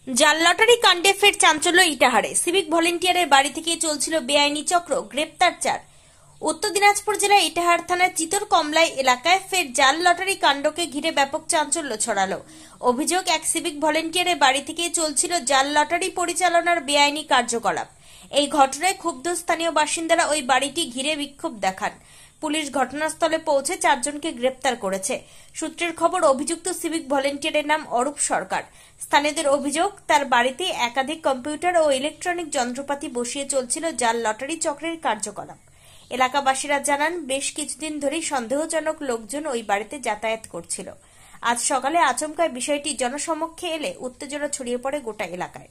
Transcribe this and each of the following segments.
জাল লটারি কাণ্ডে ফের চাঞ্চল্য ইটাহারে। সিভিক ভলেন্টিয়ারের বাড়ি থেকে চলছিল বেআইনি চক্র, গ্রেপ্তার 4। উত্তর দিনাজপুর জেলার ইটাহার থানার চিতর কমলাই এলাকায় ফের জাল লটারি কাণ্ডকে ঘিরে ব্যাপক চাঞ্চল্য ছড়ালো। অভিযোগ, এক সিভিক ভলেন্টিয়ারের বাড়ি থেকে চলছিল জাল লটারি পরিচালনার বেআইনি কার্যকলাপ। এই ঘটনায় ক্ষুব্ধ স্থানীয় বাসিন্দারা ওই বাড়িটি ঘিরে বিক্ষোভ দেখান। পুলিশ ঘটনাস্থলে পৌঁছে 4 জনকে গ্রেপ্তার করেছে। সূত্রের খবর, অভিযুক্ত সিভিক ভলেন্টিয়ারের নাম অরূপ সরকার। স্থানীয়দের অভিযোগ, তার বাড়িতে একাধিক কম্পিউটার ও ইলেকট্রনিক যন্ত্রপাতি বসিয়ে চলছিল জাল লটারি চক্রের কার্যকলাপ। এলাকাবাসীরা জানান, বেশ কিছুদিন ধরেই সন্দেহজনক লোকজন ওই বাড়িতে যাতায়াত করছিল। আজ সকালে আচমকায় বিষয়টি জনসমক্ষে এলে উত্তেজনা ছড়িয়ে পড়ে গোটা এলাকায়।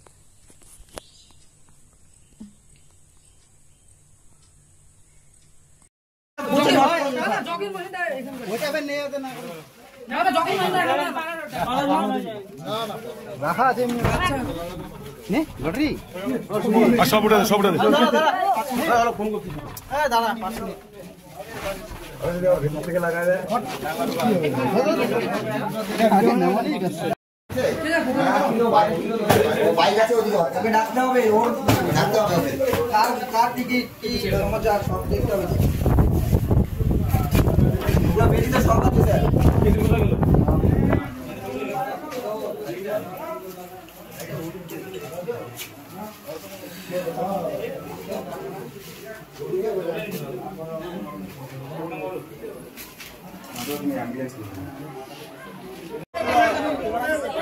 রাখা আছে লটারি সব ফোন করছি দাদা বাইক আছে ওকে ডাকতে হবে, ওর ডাকতে হবে, কার টিকিট কি সমাচার সব দেখতে হবে। পুরো বেরিয়ে সব আছে স্যার।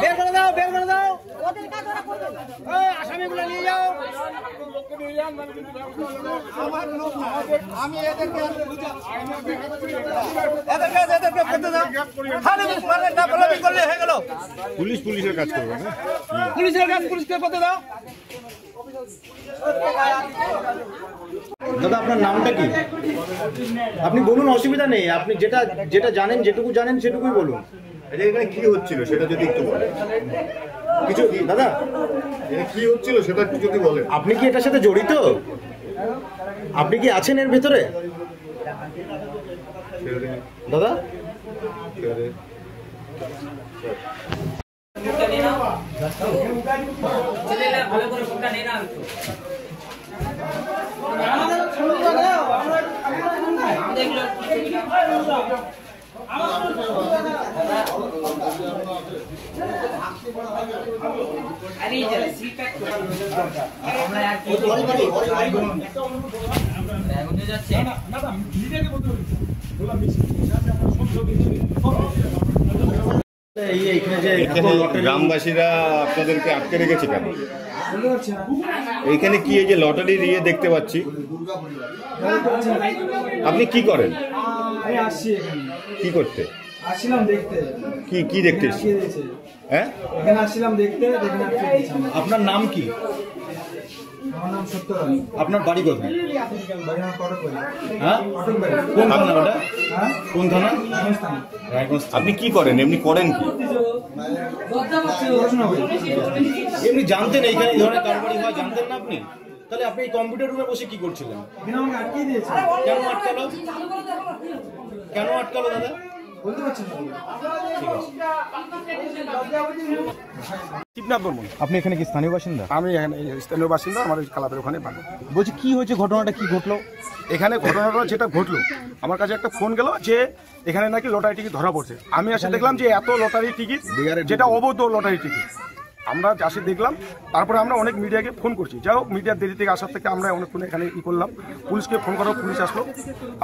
বের করে দাও, বের করে দাও, আসামিগুলো নিয়ে যাও। আমি এদেরকে করলে হয়ে গেল। পুলিশের কাজ করবে না, পুলিশের কাজ পুলিশকে করতে দাও। দাদা, আপনার নামটা কি? আপনি বলুন, অসুবিধা নেই। আপনি যেটা যেটা জানেন, যেটুকু জানেন সেটুকুই বলুন। এখানে কি হচ্ছিল সেটা যদি একটু বলেন। কিছু দাদা, এখানে কি হচ্ছিল সেটা একটু যদি বলেন। আপনি কি এটার সাথে জড়িত? আপনি কি আছেন এর ভেতরে দাদা? গ্রামবাসীরা আপনাদেরকে আটকে রেখেছে কেন? এইখানে কি এই যে লটারি ইয়ে দেখতে পাচ্ছি, আপনি কি করেন? কি করতে আসছিলাম? দেখতে। কি দেখতে? হ্যাঁ, এখানে আসছিলাম দেখতে। আপনার নাম কি? আমার নাম সত্যরানী। আপনার বাড়ি কোথায়? বাড়ি আমার কটকবাড়ি। হ্যাঁ, কটকবাড়ি। কোন থানা ওটা? হ্যাঁ, কোন থানা? রাজস্থান। আপনি কি করেন? এমনি করেন কি? পড়াশোনা করি। এমনি জানতেন এইখানে এই ধরনের কারবারি হয়? জানতেন না আপনি? তাহলে আপনি এই কম্পিউটার রুমে বসে কি করছিলেন? এখানে আমাকে আটকিয়ে দিয়েছে। কেন আটকালো? কেন আটকালো দাদা? বলতে পারছেন না। শিবনাথ বর্মন। আপনি এখানে কি স্থানীয় বাসিন্দা? আমি এখানে স্থানীয় বাসিন্দা, আমার ক্লাবের ওখানে বাড়ি। বলছি, কি হয়েছে? ঘটনাটা কি ঘটলো এখানে? ঘটনাটা যেটা ঘটলো, আমার কাছে একটা ফোন গেল যে এখানে নাকি লটারি টিকিট ধরা পড়ছে। আমি এসে দেখলাম যে এত লটারি টিকিট, যেটা অবৈধ লটারি টিকিট। আমরা আসে দেখলাম, তারপরে আমরা অনেক মিডিয়াকে ফোন করছি। যাই হোক, মিডিয়ার দেরি থেকে আসার থেকে আমরা অনেকক্ষণ এখানে করলাম। পুলিশকে ফোন করার, পুলিশ আসলো।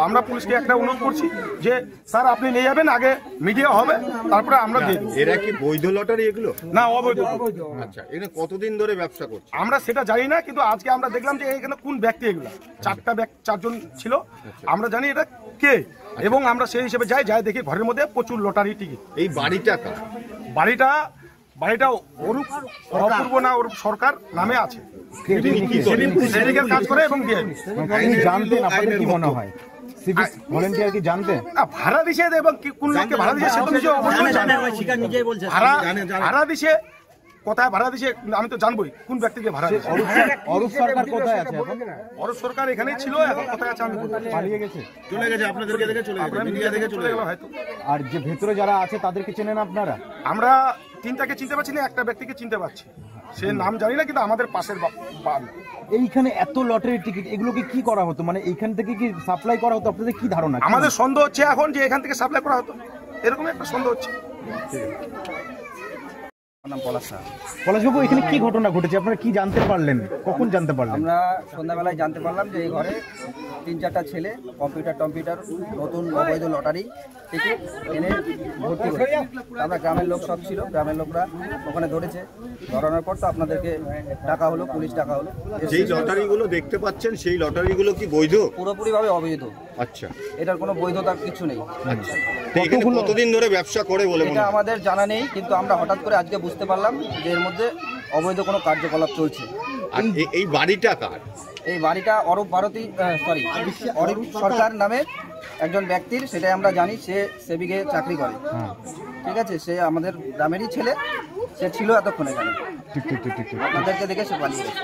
আমরা পুলিশকে একটা অনুরোধ করছি যে স্যার আপনি নিয়ে যাবেন, আগে মিডিয়া হবে, তারপরে আমরা দেখব। এরা কি বৈধ লটারি এগুলো? না, অবৈধ। আচ্ছা, এখানে কতদিন ধরে ব্যবসা করছে? আমরা সেটা জানি না, কিন্তু আজকে আমরা দেখলাম যে এখানে কোন ব্যক্তি, এগুলা 4 জন ছিল। আমরা জানি এটা কে, এবং আমরা সেই হিসেবে যাই দেখি ঘরের মধ্যে প্রচুর লটারি টিকিট। এই বাড়িটা কার? বাড়িটা অপূর্ব না অরূপ সরকার নামে আছে। কাজ করে এবং জানতেন? আপনাদের কি মনে হয় সিভিক ভলেন্টিয়ার কি জানতেন? ভাড়া দিছে এবং কোন লোককে ভাড়া দিছে সে তো নিজে অবশ্যই জানে। ভাড়া দিছে, কোথায় ভাড়া দিছে আমি তো জানবোই, কোন ব্যক্তিকে ভাড়া দিছে। অরূপ সরকার কোথায় আছে এখন? অরূপ সরকার এখানেই ছিল, এখন কোথায় আছে আমি পালিয়ে গেছে, চলে গেছে, আপনাদেরকে দেখে চলে গেছে, মিডিয়া দেখে চলে গেল হয়তো। আর যে ভেতরে যারা আছে তাদেরকে চেনেন আপনারা? আমরা 3টাকে চিনতে পারছি না, একটা ব্যক্তিকে চিনতে পারছি। সে নাম জানি না, কিন্তু আমাদের পাশের বাড়ি। এইখানে এত লটারির টিকিট এগুলোকে কি করা হতো, মানে এইখান থেকে কি সাপ্লাই করা হতো, আপনাদের কি ধারণা? আমাদের সন্দেহ হচ্ছে এখন যে এখান থেকে সাপ্লাই করা হতো, এরকম একটা সন্দেহ হচ্ছে। নাম পলাশ শাহ। পলাশবাবু, এখানে কি ঘটনা ঘটেছে, আপনারা কি জানতে পারলেন, কখন জানতে পারলেন? আমরা সন্ধ্যাবেলায় জানতে পারলাম যে এই ঘরে 3-4টা ছেলে কম্পিউটার নতুন অবৈধ লটারি টিকিট এনে ভর্তি করেছে। আমরা গ্রামের লোক সব ছিল, গ্রামের লোকরা ওখানে ধরেছে। ধরানোর পর তো আপনাদেরকে ডাকা হলো, পুলিশ ডাকা হলো। যেই লটারিগুলো দেখতে পাচ্ছেন সেই লটারিগুলো কি বৈধ? পুরোপুরিভাবে অবৈধ, আচ্ছা, এটার কোনো বৈধতার কিছু নেই। আচ্ছা। তো এখানে কতদিন ধরে ব্যবসা করে বলে মনে এটা হয়? আমাদের জানা নেই, কিন্তু আমরা হঠাৎ করে আজকে বুঝতে পারলাম যে এর মধ্যে অবৈধ কোনো কার্যকলাপ চলছে। আর এই বাড়িটা কার? এই বাড়িটা অরূপ সরকার নামে একজন ব্যক্তির, সেটাই আমরা জানি। সে সেবিকে চাকরি করে, ঠিক আছে। সে আমাদের গ্রামেরই ছেলে, সে ছিল এতক্ষণ এখানে। ঠিক ঠিক ঠিক ঠিক ঠিক। আপনাদেরকে দেখে সে পালিয়ে গেছে।